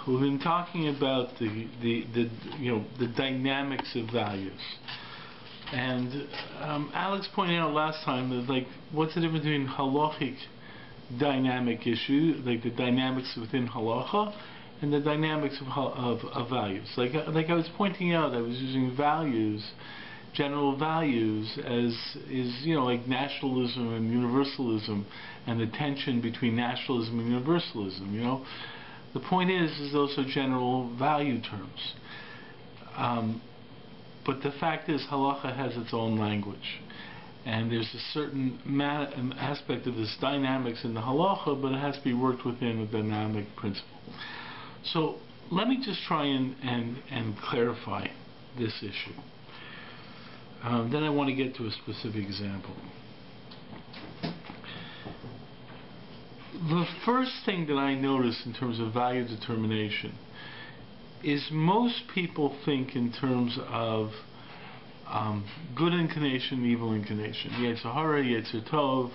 we've been talking about the dynamics of values. And Alex pointed out last time that, like, what's the difference between halachic dynamic issue, like the dynamics within halacha, and the dynamics of values. Like I was pointing out, I was using values, general values, as like nationalism and universalism, and the tension between nationalism and universalism. The point is those are general value terms. But the fact is, halacha has its own language, and there's a certain aspect of this dynamics in the halacha, but it has to be worked within a dynamic principle. So let me just try and clarify this issue. Then I want to get to a specific example. The first thing that I notice in terms of value determination is most people think in terms of good inclination, evil inclination. Yetzer hara, Yetzer tov,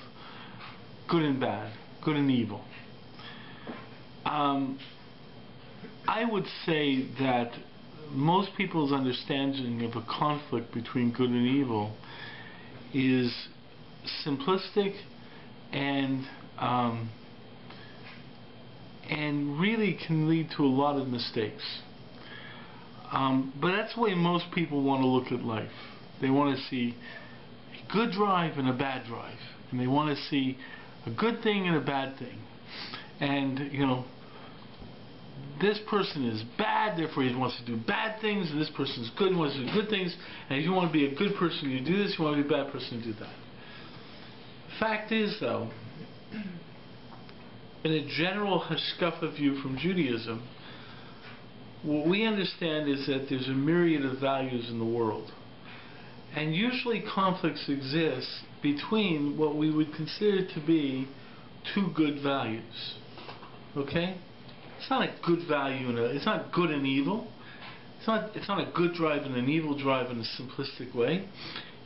good and bad, good and evil. I would say that most people's understanding of a conflict between good and evil is simplistic and really can lead to a lot of mistakes. But that's the way most people want to look at life. They want to see a good drive and a bad drive, and they want to see a good thing and a bad thing. And this person is bad, therefore he wants to do bad things, and this person is good and wants to do good things. And if you want to be a good person, you do this. You want to be a bad person, you do that. Fact is, though, in a general hashkafa view from Judaism, what we understand is that there's a myriad of values in the world. And usually conflicts exist between what we would consider to be two good values. Okay? It's not a good value, it's not good and evil. It's not a good drive and an evil drive in a simplistic way.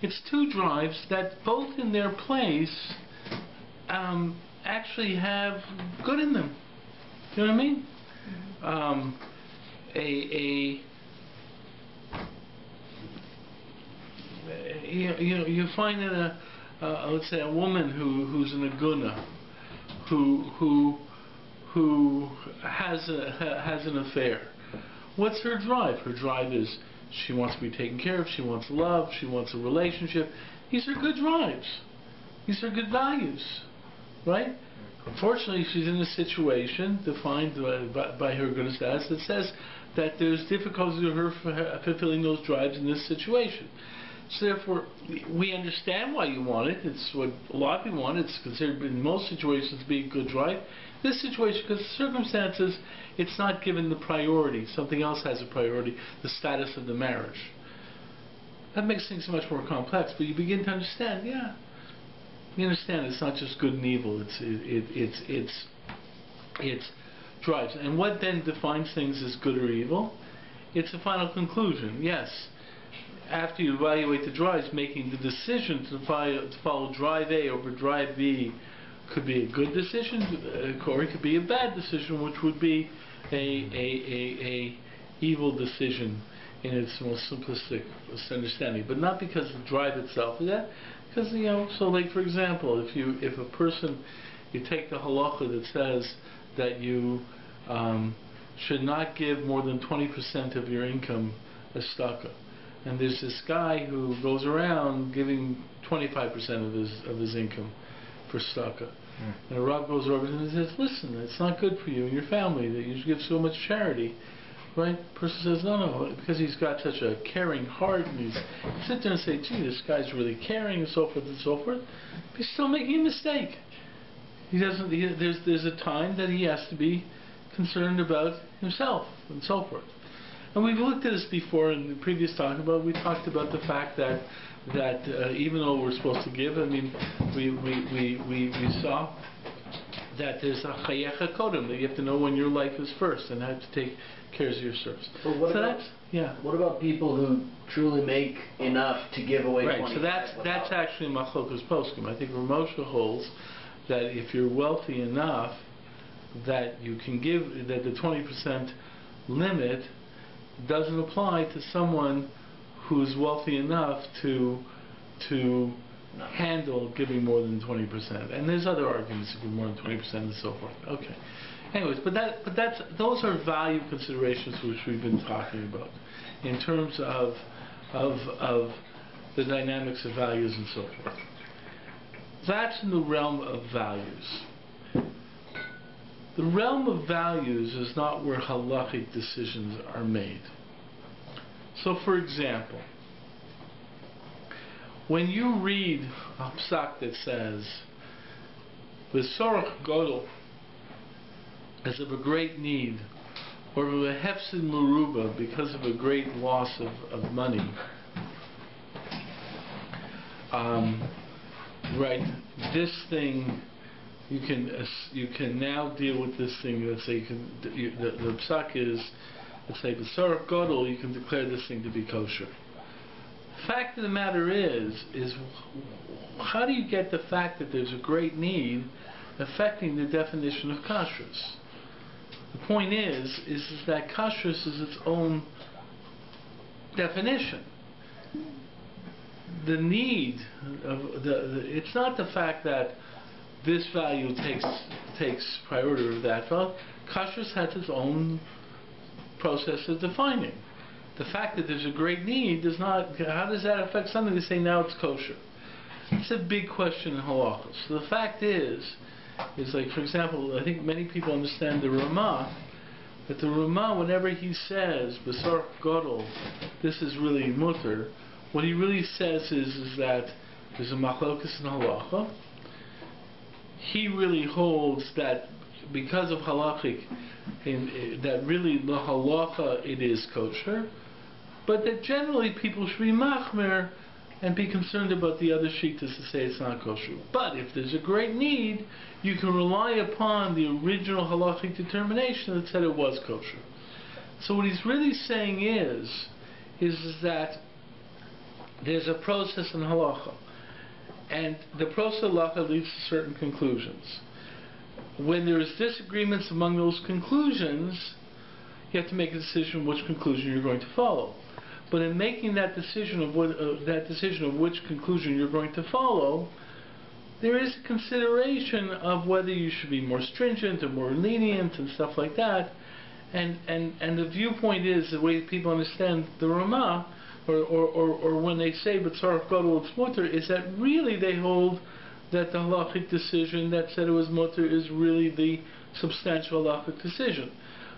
It's two drives that both in their place actually have good in them. You know what I mean? You find that let's say a woman who's an aguna, who has an affair. What's her drive? Her drive is she wants to be taken care of, she wants love, she wants a relationship. These are good drives. These are good values, right? Unfortunately, she's in a situation defined by her good status that says that there's difficulty to her fulfilling those drives in this situation. So therefore, we understand why you want it. It's what a lot of people want. It's considered in most situations to be a good drive. This situation, because the circumstances, it's not given the priority. Something else has a priority, the status of the marriage. That makes things much more complex, but you begin to understand, yeah. You understand it's not just good and evil, it's drives. And what then defines things as good or evil? It's a final conclusion, yes. After you evaluate the drives, making the decision to follow drive A over drive B could be a good decision, or it could be a bad decision, which would be a evil decision in its most simplistic understanding. But not because of the drive itself, is that? Because, so like for example, if a person, you take the halacha that says that you should not give more than 20% of your income as tzedakah, and there's this guy who goes around giving 25% of his income for tzedakah, and a Rabbi goes over and says, listen, it's not good for you and your family that you give so much charity. Right? The person says, no, because he's got such a caring heart, and you sit there and say, gee, this guy's really caring, and so forth and so forth. But he's still making a mistake. He doesn't. There's a time that he has to be concerned about himself and so forth. And we've looked at this before in the previous talk about. We talked about the fact that even though we're supposed to give, I mean, we saw that there's a chayecha kodem, that you have to know when your life is first and have to take care of your service. But what about people who truly make enough to give away? Right. So that's actually machlokas poskim. I think Ramosha holds that if you're wealthy enough, that you can give, that the 20% limit doesn't apply to someone who's wealthy enough to handle giving more than 20%. And there's other arguments to give more than 20% and so forth. Okay. Anyways, those are value considerations which we've been talking about in terms of the dynamics of values and so forth. That's in the realm of values. The realm of values is not where halachic decisions are made. So, for example, when you read a psak that says, "V'sorach godol," as of a great need, or a hefsid meruba, because of a great loss of money, right? This thing, you can now deal with this thing. Let's say the psak is, let's say b'sorach godol, you can declare this thing to be kosher. Fact of the matter is how do you get the fact that there's a great need affecting the definition of kashrus? The point is that kashrus is its own definition. The need of it's not the fact that this value takes priority over that value. Kashrus has its own process of defining. The fact that there's a great need does not. How does that affect something to say now it's kosher? It's a big question in halacha. So the fact is like, for example, I think many people understand the Ramah, that the Ramah, whenever he says b'sorach godol, this is really mutter, what he really says is that there's a machlokas in halacha. He really holds that because of halachic, that really the halacha it is kosher, but that generally people should be machmer and be concerned about the other shittas to say it's not kosher. But if there's a great need, you can rely upon the original halachic determination that said it was kosher. So what he's really saying is that there's a process in halacha, and the process of halacha leads to certain conclusions. When there is disagreements among those conclusions, you have to make a decision which conclusion you're going to follow. But in making that decision of which conclusion you're going to follow, there is a consideration of whether you should be more stringent or more lenient and stuff like that. And the viewpoint is, the way people understand the Ramah, or when they say b'tzarach gadol it's mutter, is that really they hold that the halachic decision that said it was mutter is really the substantial halachic decision.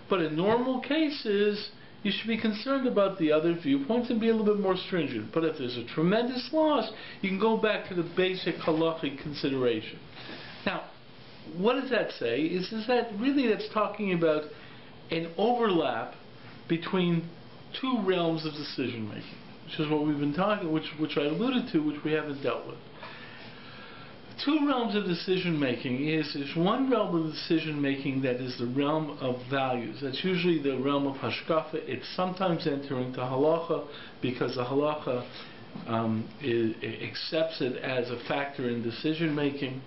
But in normal cases, you should be concerned about the other viewpoints and be a little bit more stringent. But if there's a tremendous loss, you can go back to the basic halachic consideration. Now, what does that say? Is that really that's talking about an overlap between two realms of decision making, which is what we've been talking, which I alluded to, which we haven't dealt with. Two realms of decision making is one realm of decision making that is the realm of values. That's usually the realm of hashkafa. It's sometimes enter into halacha because the halacha accepts it as a factor in decision making.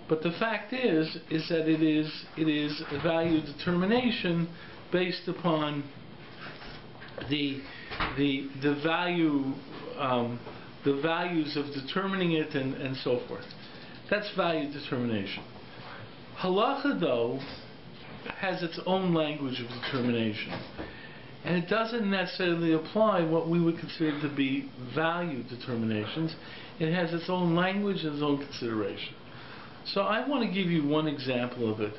But the fact is that it is a value determination based upon the value. The values of determining it and so forth. That's value determination. Halacha, though, has its own language of determination. And it doesn't necessarily apply what we would consider to be value determinations. It has its own language and its own consideration. So I want to give you one example of it.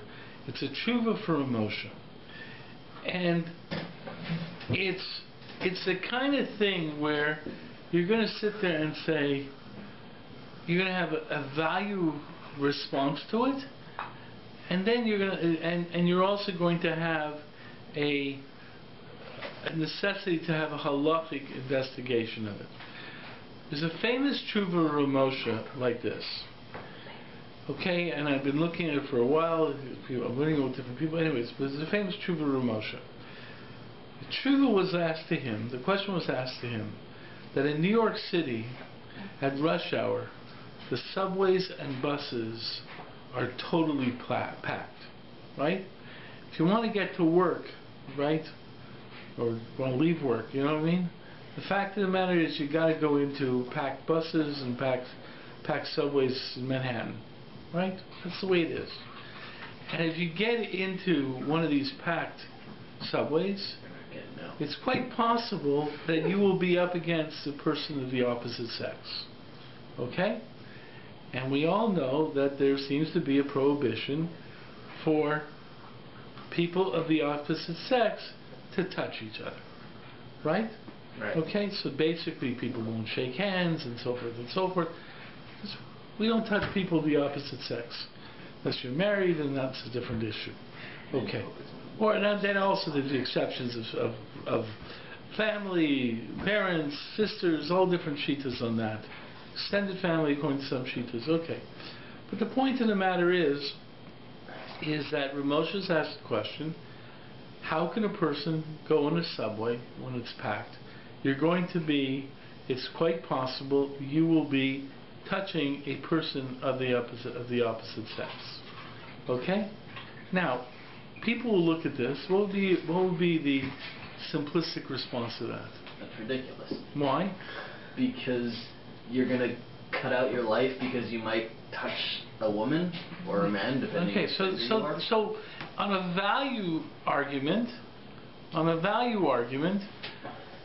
It's a tshuva for emotion. And it's the kind of thing where you're going to sit there and say, you're going to have a value response to it, and then you're going to, and you're also going to have a necessity to have a halachic investigation of it. There's a famous tshuva Ramosha like this. Okay, and I've been looking at it for a while. I'm learning with different people. Anyways, but there's a famous tshuva Ramosha. The tshuva was asked to him. The question was asked to him that in New York City, at rush hour, the subways and buses are totally packed. right? If you want to get to work, right, or want to leave work, you know what I mean? The fact of the matter is you got to go into packed buses and packed subways in Manhattan, right? That's the way it is. And if you get into one of these packed subways, it's quite possible that you will be up against a person of the opposite sex. Okay? And we all know that there seems to be a prohibition for people of the opposite sex to touch each other. Right? Right. Okay? So basically people won't shake hands and so forth and so forth. We don't touch people of the opposite sex. Unless you're married, and that's a different issue. Okay. Or then also there's the exceptions of family, parents, sisters, all different shittas on that. Extended family according to some shittas. Okay. But the point of the matter is that Ramosha's asked the question, how can a person go in a subway when it's packed? You're going to be, it's quite possible you will be touching a person of the opposite sex. Okay? Now, people will look at this. What would be the simplistic response to that? That's ridiculous. Why? Because you're going to cut out your life because you might touch a woman or a man, depending on who you are? So on a value argument,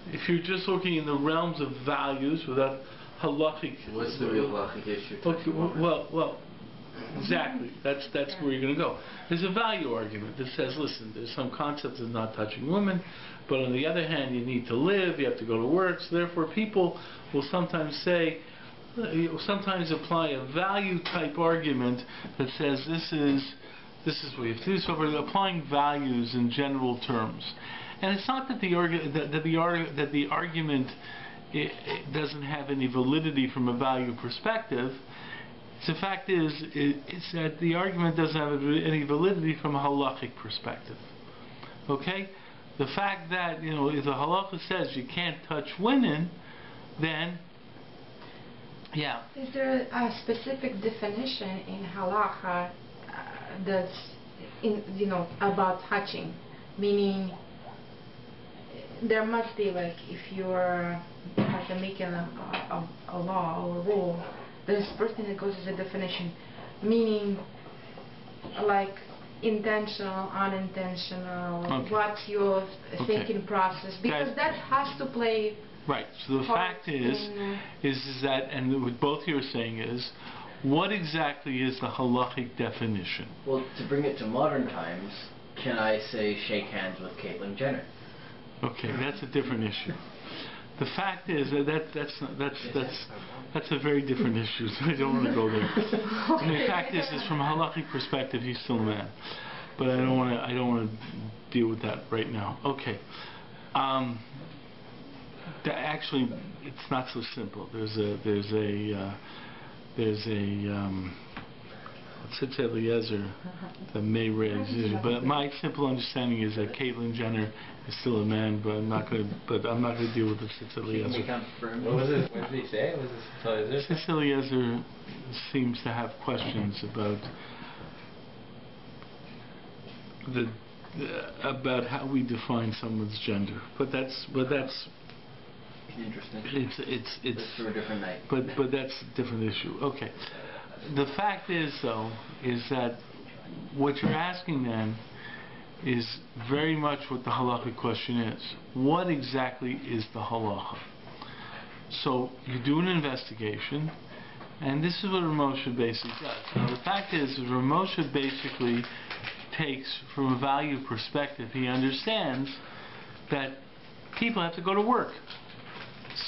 if you're just looking in the realms of values without halachic... What's the real halachic issue? Okay, well, exactly. That's where you're going to go. There's a value argument that says, listen, there's some concept of not touching women, but on the other hand, you need to live, you have to go to work, so therefore people will sometimes apply a value type argument that says this is what you have to do. So we're applying values in general terms. And it's not that the argument it doesn't have any validity from a value perspective. The fact is, it's that the argument doesn't have any validity from a halachic perspective. Okay? The fact that, if the halacha says you can't touch women, then, yeah. Is there a specific definition in halacha that's, about touching? Meaning, there must be, like, if you're making a law or a rule, there's a first thing that goes as a definition, meaning like intentional, unintentional, okay. what's your thinking process, because that has to play. Right. So the fact is that, and what both you are saying is, what exactly is the halachic definition? Well, to bring it to modern times, can I say shake hands with Caitlyn Jenner? Okay, that's a different issue. The fact is that's a very different issue. So I don't want to go there. And the fact is from a halachic perspective, he's still a man. But I don't want to deal with that right now. Okay. Actually, it's not so simple. There's a Tzitz Eliezer that may raise issue, but my simple understanding is that Caitlyn Jenner is still a man, but I'm not going to deal with the Tzitz Eliezer. What was it? What did he say? Was it Tzitz Eliezer seems to have questions about how we define someone's gender, but that's interesting. It's for a different night. But that's a different issue. Okay. The fact is, though, is that what you're asking then is very much what the halachic question is. What exactly is the halacha? So you do an investigation, and this is what Ramosha basically does. Now, the fact is Ramosha basically takes, from a value perspective, he understands that people have to go to work.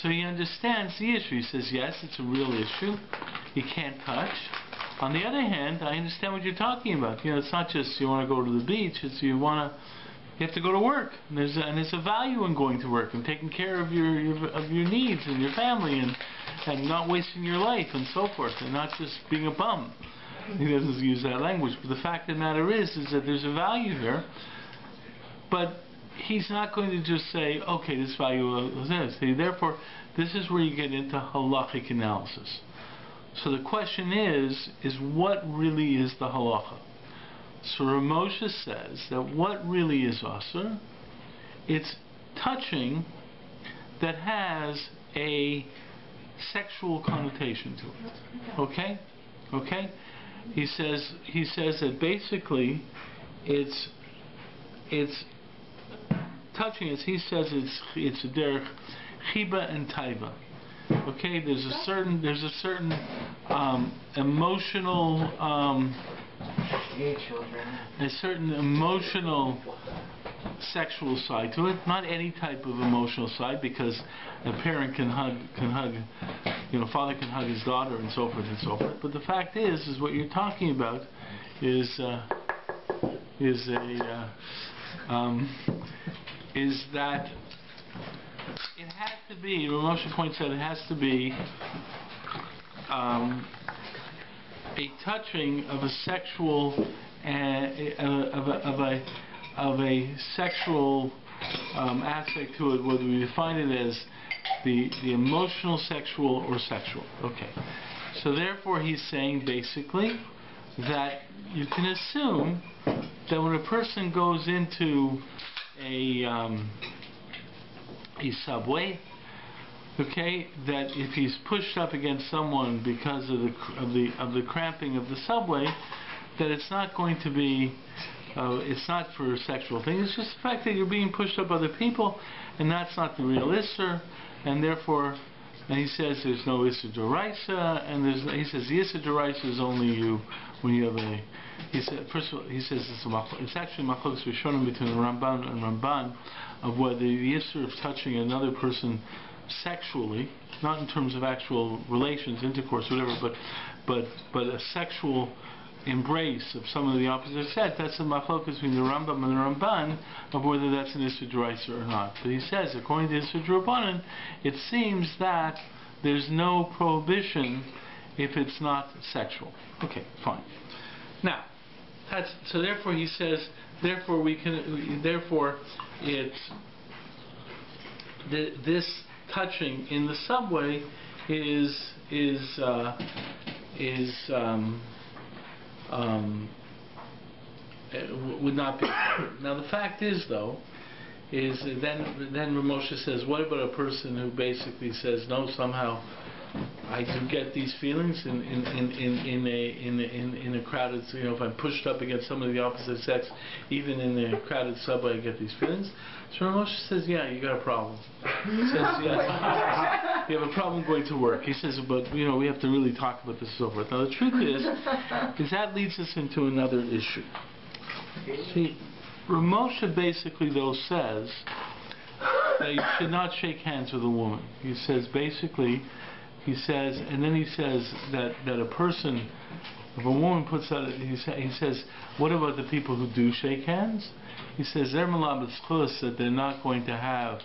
So he understands the issue. He says, yes, it's a real issue. You can't touch. On the other hand, I understand what you're talking about. It's not just you want to go to the beach. It's you have to go to work. And there's a value in going to work and taking care of your needs and your family and not wasting your life and so forth and not just being a bum. He doesn't use that language. But the fact of the matter is that there's a value here. But he's not going to just say, okay, this value is this. Therefore, this is where you get into halachic analysis. So the question is what really is the halacha? So Ramosha says that what really is asur, it's touching that has a sexual connotation to it. Okay? Okay? He says that basically it's touching, as he says, it's derech chiba and taiva. Okay, there's a certain emotional sexual side to it. Not any type of emotional side, because a parent can hug, father can hug his daughter and so forth and so forth. But the fact is what you're talking about is that it has to be, Ramosha points out, it has to be a touching of a sexual of a sexual aspect to it, whether we define it as the emotional, sexual, or sexual. Okay. So therefore he's saying basically that you can assume that when a person goes into a subway, okay, that if he's pushed up against someone because of the cramping of the subway, that it's not going to be, it's not for a sexual thing. It's just the fact that you're being pushed up by other people, and that's not the real isser, and therefore, and he says there's no isser d'oraisa, and he says the isser d'oraisa is only you when you have a. He said, first of all, he says it's actually machlokes rishonim between Ramban and Ramban of whether the isser of touching another person sexually, not in terms of actual relations, intercourse, whatever, but a sexual embrace of someone of the opposite sex, that's a machlokes between the Rambam and the Ramban of whether that's an isser d'oraisa or not. But he says, according to isser d'rabbanan, it seems that there's no prohibition if it's not sexual. Okay, fine. Now, so therefore he says, therefore it's this touching in the subway would not be a problem. Now the fact is, though, is then Ramosha says, what about a person who basically says, no, somehow I do get these feelings in a crowded, if I'm pushed up against someone of the opposite sex, even in a crowded subway, I get these feelings. So Ramosha says, yeah, you got a problem. He says, yeah, you have a problem going to work. He says, but we have to really talk about this and so forth. Now the truth is that leads us into another issue. See, Ramosha basically though says that you should not shake hands with a woman. He says basically. He says, and then he says that a person, if a woman puts out, he says, what about the people who do shake hands? He says, they're malabas chus, that they're not going to have,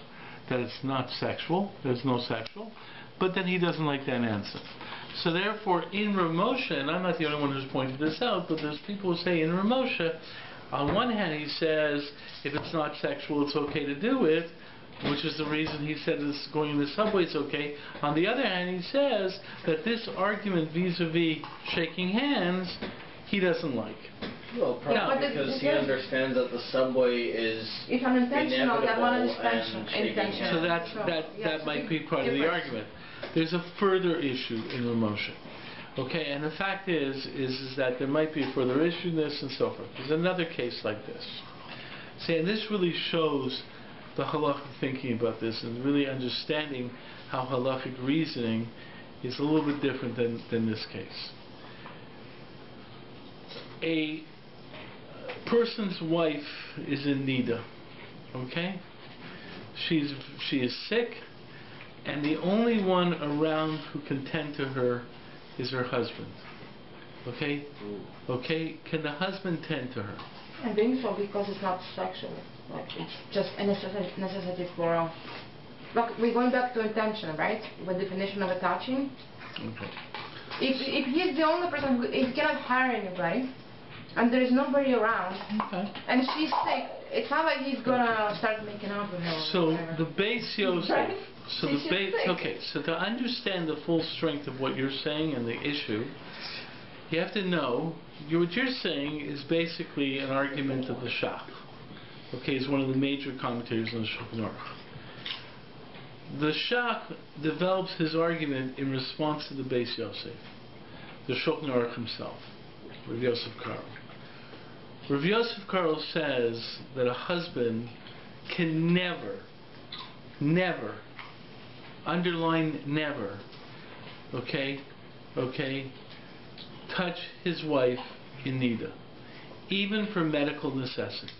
that it's not sexual, there's no sexual, but then he doesn't like that answer. So therefore, in Ramosha, and I'm not the only one who's pointed this out, but there's people who say in Ramosha, on one hand he says, if it's not sexual, it's okay to do it, which is the reason he said this going in the subway is okay. On the other hand, he says that this argument vis-a-vis shaking hands, he doesn't like. Well, probably because he understands that the subway is it's unintentional. That one is intentional. So that might be part of the argument. There's a further issue in Ramosha. Okay, and the fact is that there might be a further issue in this and so forth. There's another case like this. See, and this really shows the halachic thinking about this and really understanding how halachic reasoning is a little bit different than this case. A person's wife is in nida, okay? She is sick, and the only one around who can tend to her is her husband. Okay? Okay? Can the husband tend to her? I think so, because it's not sexual. Like, it's just a necessity for. Look, we're going back to intention, right? The definition of a touching. Okay. If he's the only person who he cannot hire anybody, and there is nobody around, okay, and she's sick, it's not like he's gonna start making out with her. So the base Yosef. Right? So the base. Okay. So to understand the full strength of what you're saying and the issue, you have to know what you're saying is basically an argument of the Shach. Okay, he's one of the major commentators on the Shulchan Aruch. The Shach develops his argument in response to the Beis Yosef, the Shulchan Aruch himself, Rav Yosef Karo. Rav Yosef Karo says that a husband can never, underline never, touch his wife in nida, even for medical necessity.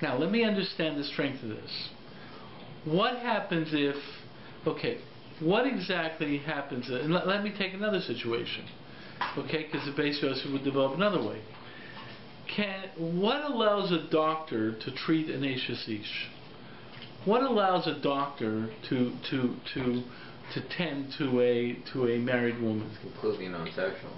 Now, let me understand the strength of this. What happens if, what exactly happens, and let me take another situation, because the Beis Yosef would develop another way. What allows a doctor to treat an Eishes Ish? What allows a doctor to tend to a married woman? It's completely non-sexual.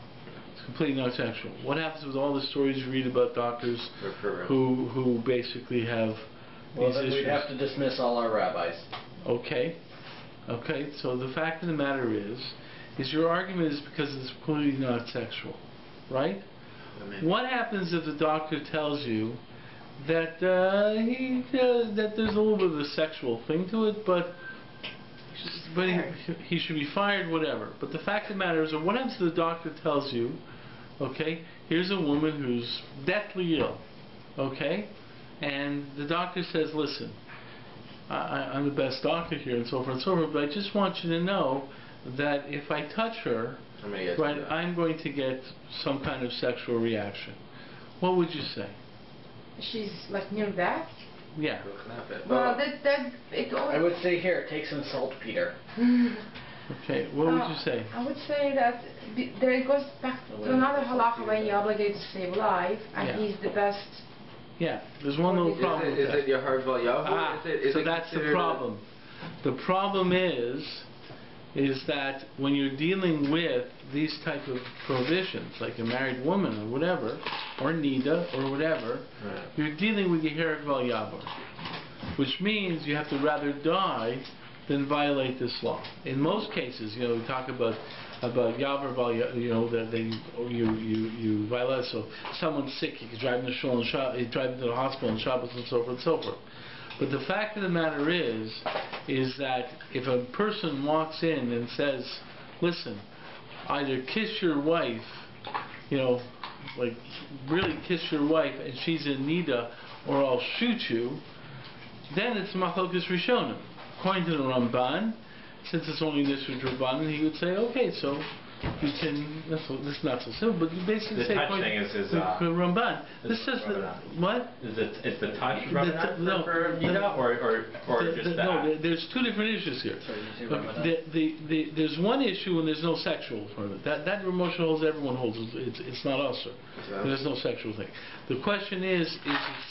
It's completely non-sexual. What happens with all the stories you read about doctors who basically have these issues? We'd have to dismiss all our rabbis. Okay. So the fact of the matter is your argument is because it's completely not sexual, right? What happens if the doctor tells you that that there's a little bit of a sexual thing to it, but he should be fired, whatever. But the fact of the matter is, what happens if the doctor tells you, here's a woman who's deathly ill, and the doctor says, listen, I'm the best doctor here, and so forth and so forth, but I just want you to know that if I touch her, I'm going to get some kind of sexual reaction. What would you say? She's like near death? Yeah. Well, I would say, here, take some saltpeter. Okay, what would you say? I would say that there it goes back to another halacha when you're obligated to save life, and he's the best. Yeah, there's one little problem. Is it your heart valyahu? So that's the problem. The problem is that when you're dealing with these type of prohibitions, like a married woman or whatever, or nida or whatever, you're dealing with your herek val yavor, which means you have to rather die than violate this law. In most cases, we talk about yavor val, that you violate. So someone's sick, you can drive him to shul and drive him to the hospital and Shabbos and so forth and so forth. But the fact of the matter is that if a person walks in and says, listen, either kiss your wife, like really kiss your wife and she's in nida, or I'll shoot you, then it's machlokas rishonim. According to the Ramban, since it's only Nishud Rabbanan, he would say, okay, so you can, this is not so simple, but you basically the say, touch thing is Ramban. This says, what? Is the touch Ramban for nida, or just that? No, there's two different issues here. There's one issue when there's no sexual part of it. That Moshe holds, everyone holds. It's not us, sir. There's no sexual thing. The question is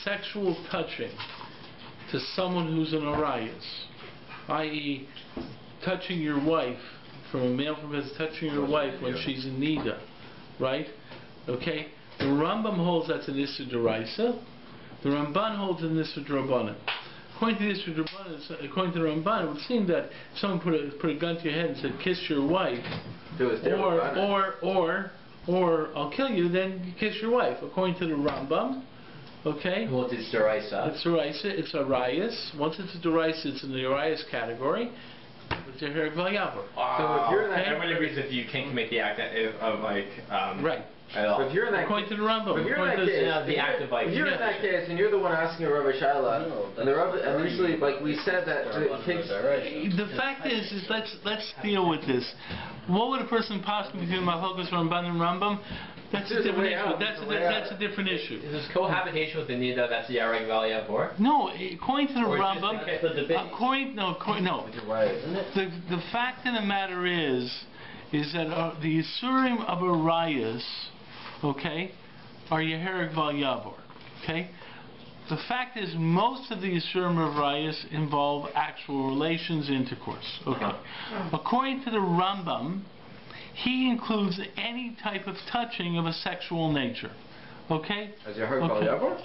sexual touching to someone who's an arayas, i.e., touching your wife, from a male from his touching your wife when she's in nida, right? The Rambam holds that's an issur d'oraisa. The Ramban holds an issur d'rabbanan. According to the issur d'rabbanan, according to the Ramban, it would seem that if someone put a gun to your head and said, "Kiss your wife," or "I'll kill you," then you kiss your wife. According to the Rambam. Well, it's d'oraisa. It's d'oraisa. It's arayas. Once it's a d'oraisa, it's in the arayas category. It's a herek val yavor. So if you're in that, everybody agrees if you can't commit the act of right. If you're in that, according to the Rambam, if you're in that case, the act of if you're in that case and you're the one asking a Rabbi Shaila, and the Rabbi initially, like we said, that it takes. The fact is let's deal with this. What would a person possibly do machlokas Ramban and Rambam? That's a different issue. That's a different issue. Is this cohabitation with the nida? That's the herek val yavor? No, according to the Rambam. The fact of the matter is that the Yisurim of Arayas, are Yeherek Val Yavor. The fact is, most of the Yisurim of Arayas involve actual relations, intercourse. According to the Rambam, he includes any type of touching of a sexual nature. As Yeherek Val Yavor?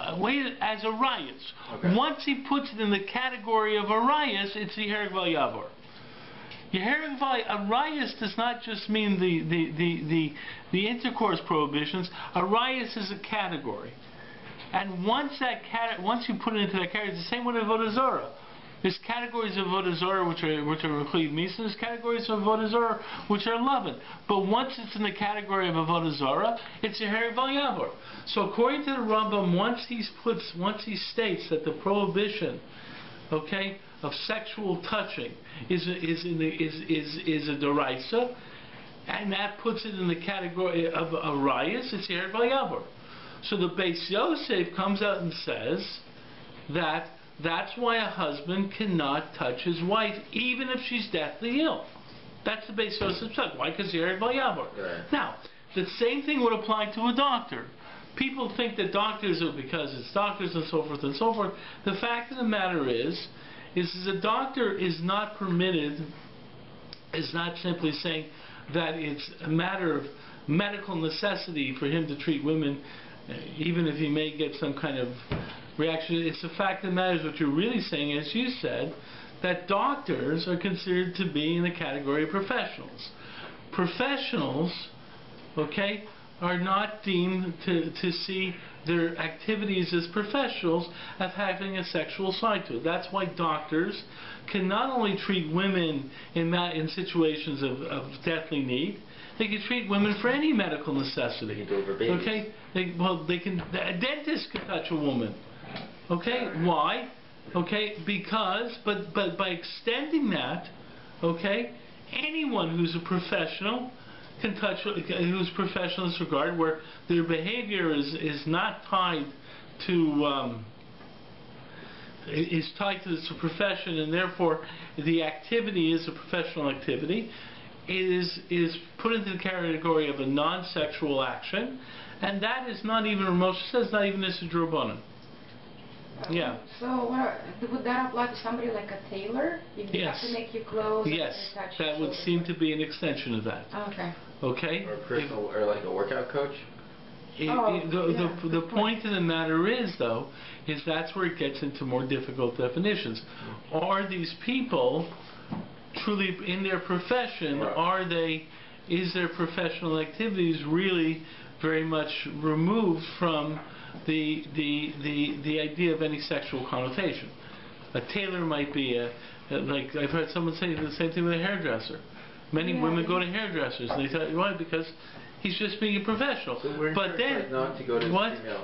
As arayas. Once he puts it in the category of arayas, it's the Yeherek Val Yavor. Arayas does not just mean the intercourse prohibitions. Arayas is a category. And once you put it into that category, it's the same with Avodah Zarah. There's categories of Avodah Zarah which are Rechuv Misa, there's categories of Avodah Zarah which are Lovin. But once it's in the category of Avodah Zarah, it's a Heri Val Yavor. So according to the Rambam, once he states that the prohibition, okay, of sexual touching is a deraisa, and that puts it in the category of arayas, it's Heri Val Yavor. So the Beis Yosef comes out and says that that's why a husband cannot touch his wife, even if she's deathly ill. That's the Beis Yosef's talk. Why? Because Heri Val Yavor. Right. Now, the same thing would apply to a doctor. People think that doctors are because it's doctors and so forth and so forth. The fact of the matter is a doctor is not permitted, is not simply saying that it's a matter of medical necessity for him to treat women, even if he may get some kind of reaction. It's the fact of the matter is what you're really saying, as you said, that doctors are considered to be in the category of professionals. Professionals, okay, are not deemed to see their activities as professionals as having a sexual side to it. That's why doctors can not only treat women in situations of deathly need, they can treat women for any medical necessity. Okay, a dentist can touch a woman. Okay, why? Okay, because but by extending that, okay, anyone who's a professional can touch, who's professional in this regard, where their behavior is not tied to is tied to this profession, and therefore the activity is a professional activity, is put into the category of a non-sexual action, and that is not even, Moshe says, not even Issa D'Rabbanan. Yeah. So would that apply to somebody like a tailor? If they have to make you clothes? Yes, that would seem to be an extension of that. Okay. Okay. Or a personal, or like a workout coach. The point of the matter is, though, is that's where it gets into more difficult definitions. Are these people truly in their profession? Right. Is their professional activities really very much removed from the idea of any sexual connotation? A tailor might be like I've heard someone say the same thing with a hairdresser. Many women go to hairdressers, and they tell you why, because he's just being a professional. So we're encouraged not to go to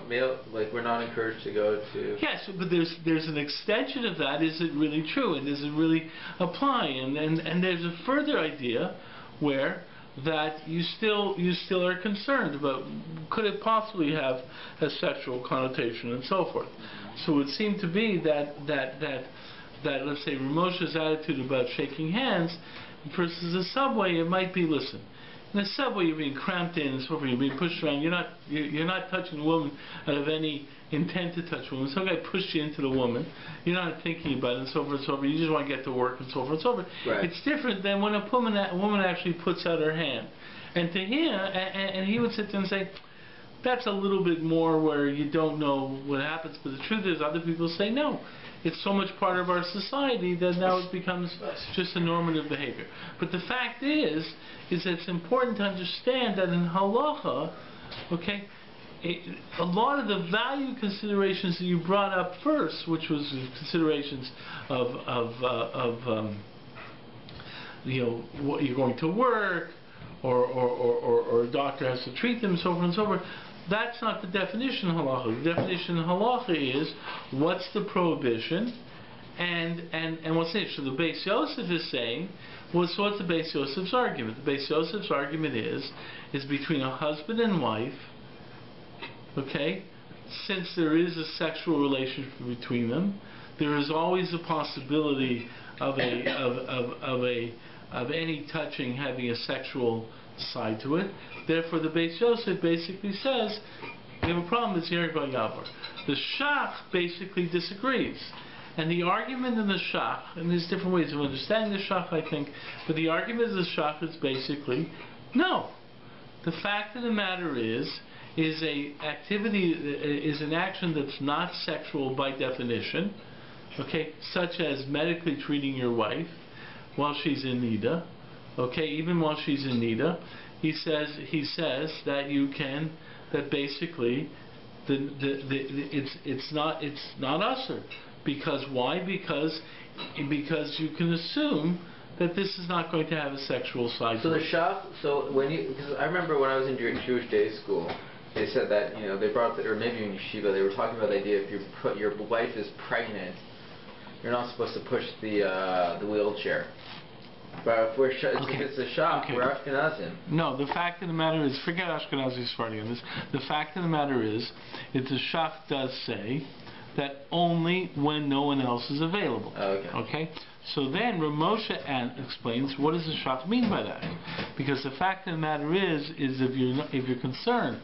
male, like we're not encouraged to go to. Yes, but there's an extension of that. Is it really true, and does it really apply? And there's a further idea where that you still are concerned about, could it possibly have a sexual connotation and so forth. So it would seem to be that let's say Ramosha's attitude about shaking hands versus a subway, it might be, listen, in a subway you're being cramped in and so forth, you're being pushed around, you're not touching a woman out of any intent to touch a woman. Some guy pushed you into the woman, you're not thinking about it and so forth and so forth, you just want to get to work and so forth and so forth. Right. It's different than when a woman actually puts out her hand. And to him, and he would sit there and say, that's a little bit more where you don't know what happens, but the truth is other people say no. It's so much part of our society that now it becomes just a normative behavior. But the fact is that it's important to understand that in Halacha, okay, a lot of the value considerations that you brought up first, which was considerations of what you're going to work, or a doctor has to treat them, so forth and so forth. That's not the definition of halacha. The definition of halacha is what's the prohibition, and what's it. So the Beis Yosef is saying, what's the Beis Yosef's argument? The Beis Yosef's argument is between a husband and wife. Okay, since there is a sexual relationship between them, there is always a possibility of any touching having a sexual side to it. Therefore, the Beis Yosef basically says you have a problem. It's Heri Val Yavor. The Shach basically disagrees, and the argument in the Shach, and there's different ways of understanding the Shach, I think, but the argument of the Shach is basically no. The fact of the matter is a activity, is an action that's not sexual by definition, okay, such as medically treating your wife, while she's in nida. Okay, even while she's in nida, he says that you can, that basically it's not usher. Because why? Because you can assume that this is not going to have a sexual side. So the shach. So because I remember when I was in Jewish day school, they said that they brought or maybe in yeshiva they were talking about the idea if your wife is pregnant, you're not supposed to push the wheelchair. But if it's a shach, we're Ashkenazim. No, the fact of the matter is, forget Ashkenazi Sephardi on this. The fact of the matter is, the shach does say that only when no one else is available. Okay. So then Rav Moshe explains what does the shach mean by that? Because the fact of the matter is if you're concerned.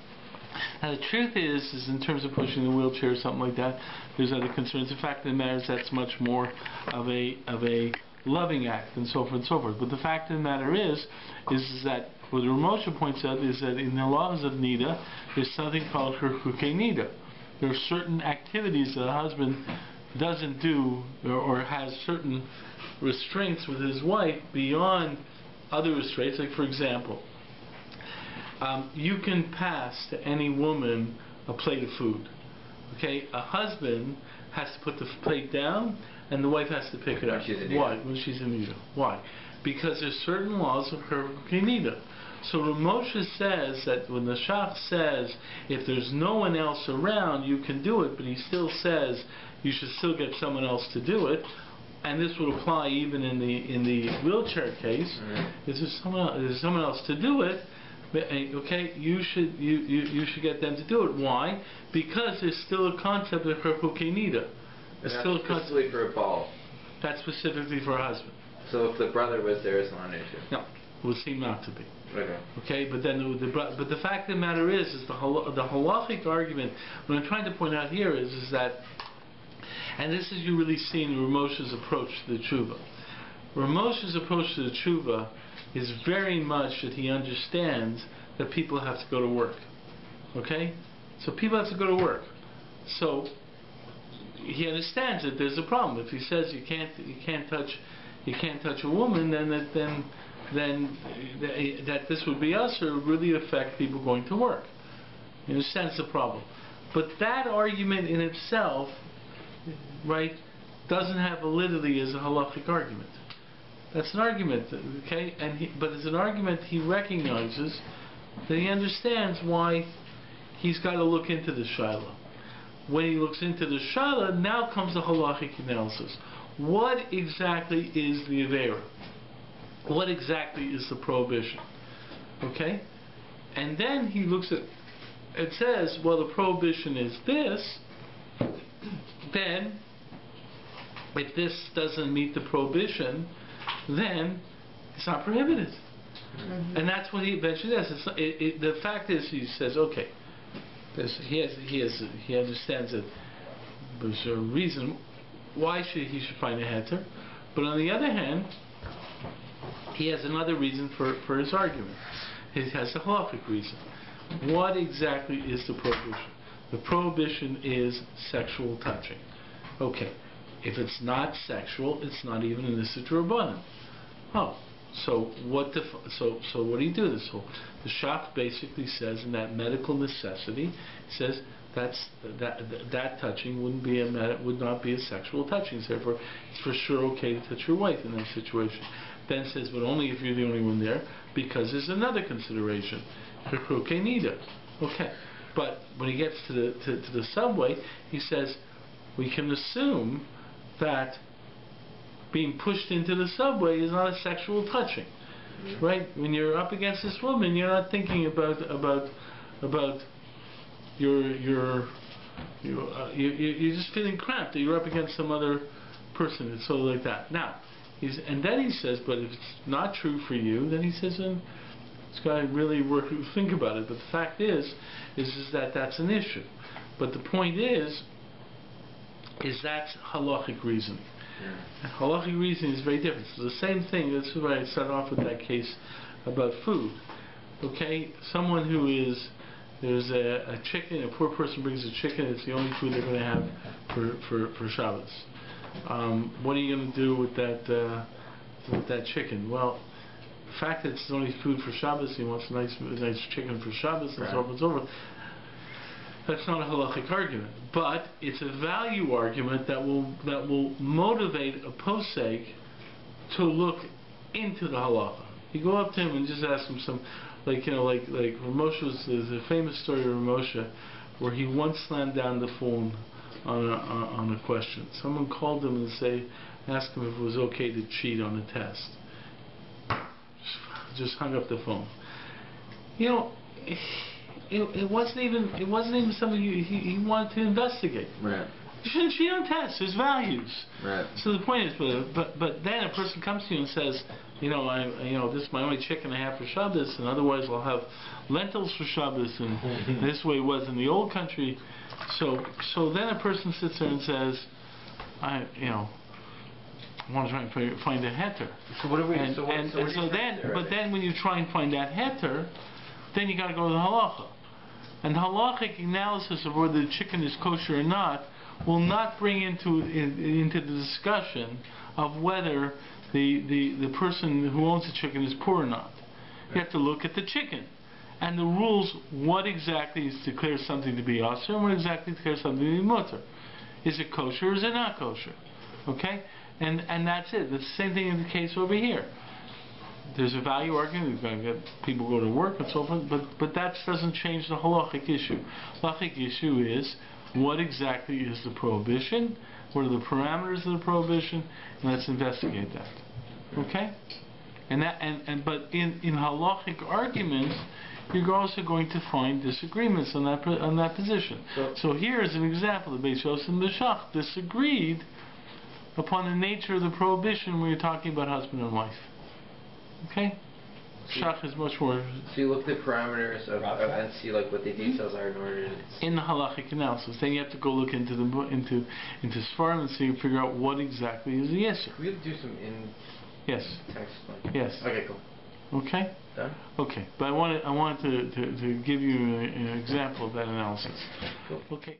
Now the truth is in terms of pushing the wheelchair or something like that, there's other concerns. The fact of the matter is that's much more of a loving act and so forth and so forth. But the fact of the matter is that what Rav Moshe points out is that in the laws of nida, there's something called herchukei nida. There are certain activities that a husband doesn't do or has certain restraints with his wife beyond other restraints. Like for example, you can pass to any woman a plate of food. Okay, a husband has to put the plate down and the wife has to pick it up. Why? When she's in nida. Why? Because there's certain laws of herchukei nida. So Rav Moshe says that when the shach says if there's no one else around you can do it, but he still says you should still get someone else to do it, and this would apply even in the wheelchair case. If there's someone else to do it, okay, you should get them to do it. Why? Because there's still a concept of herchukei nida. That's specifically for a ball. That's specifically for a husband. So if the brother was there, it's not an issue. No, it would seem not to be. Okay, but then the fact of the matter is the halachic argument. What I'm trying to point out here is that, and this is you really seeing Rav Moshe's approach to the tshuva. Rav Moshe's approach to the tshuva is very much that he understands that people have to go to work. Okay, so people have to go to work. So he understands that there's a problem. If he says you can't touch a woman, then that this would be us, or would really affect people going to work. He understands the problem. But that argument in itself, right, doesn't have validity as a halachic argument. That's an argument, okay? But it's an argument he recognizes that he understands why he's got to look into the shaila. When he looks into the shaila, now comes the halachic analysis. What exactly is the avera? What exactly is the prohibition? Okay? And then he looks at, it says, well, the prohibition is this, then, if this doesn't meet the prohibition, then it's not prohibited. And that's what he eventually does. The fact is, he says, okay, he understands that there's a reason why he should find a heter, but on the other hand, he has another reason for his argument. He has a halachic reason. What exactly is the prohibition? The prohibition is sexual touching. Okay, if it's not sexual, it's not even in the Sitra. Oh, so what do you do? The shach basically says in that medical necessity, says that touching would not be a sexual touching. Therefore, it's for sure okay to touch your wife in that situation. Then says, but only if you're the only one there, because there's another consideration, herchukei nida. Okay, but when he gets to the subway, he says we can assume that being pushed into the subway is not a sexual touching, right? When you're up against this woman, you're not thinking about you're just feeling cramped that you're up against some other person and so like that. Now, and then he says, but if it's not true for you, then he says, then it's got to really think about it. But the fact is that that's an issue. But the point is that's halachic reasoning. And halachic reasoning is very different. So the same thing. This is why I started off with that case about food. Okay, someone who is there's a chicken. A poor person brings a chicken. It's the only food they're going to have for Shabbos. What are you going to do with that with that chicken? Well, the fact that it's only food for Shabbos, he wants a nice chicken for Shabbos, and so on and so forth. That's not a halachic argument, but it's a value argument that will motivate a posek to look into the halacha. You go up to him and just ask him some, like Ramosha's. There's a famous story of Ramosha where he once slammed down the phone on a question. Someone called him and asked him if it was okay to cheat on a test. Just hung up the phone. It wasn't even something he wanted to investigate. Right. You shouldn't cheat on tests. There's values. Right. So the point is, but then a person comes to you and says, this is my only chicken I have for Shabbos, and otherwise I'll have lentils for Shabbos, and this way it was in the old country. So then a person sits there and says, I want to try and find a heter. So what do we? But then when you try and find that heter, then you got to go to the halacha. And halachic analysis of whether the chicken is kosher or not will not bring into the discussion of whether the person who owns the chicken is poor or not. You have to look at the chicken and the rules. What exactly is declared something to be asur, and what exactly declares something to be mutter? Is it kosher or is it not kosher? Okay, and that's it. That's the same thing in the case over here. There's a value argument. We've got to get people go to work and so forth, but that doesn't change the halachic issue. Halachic issue is what exactly is the prohibition, what are the parameters of the prohibition, and let's investigate that. Okay? But in halachic arguments, you're also going to find disagreements on that position. So here is an example. The Beis Yosef and the Shach disagreed upon the nature of the prohibition when you're talking about husband and wife. Okay? Shach is much more. So you look at the parameters of and see what the details are in order to. In the halachic analysis, then you have to go look into Sfarim and see, figure out what exactly is the issue. We have to do some Yes. text. Yes. Okay, cool. Okay. Done. Okay, but I wanted to give you an example of that analysis. Cool. Okay.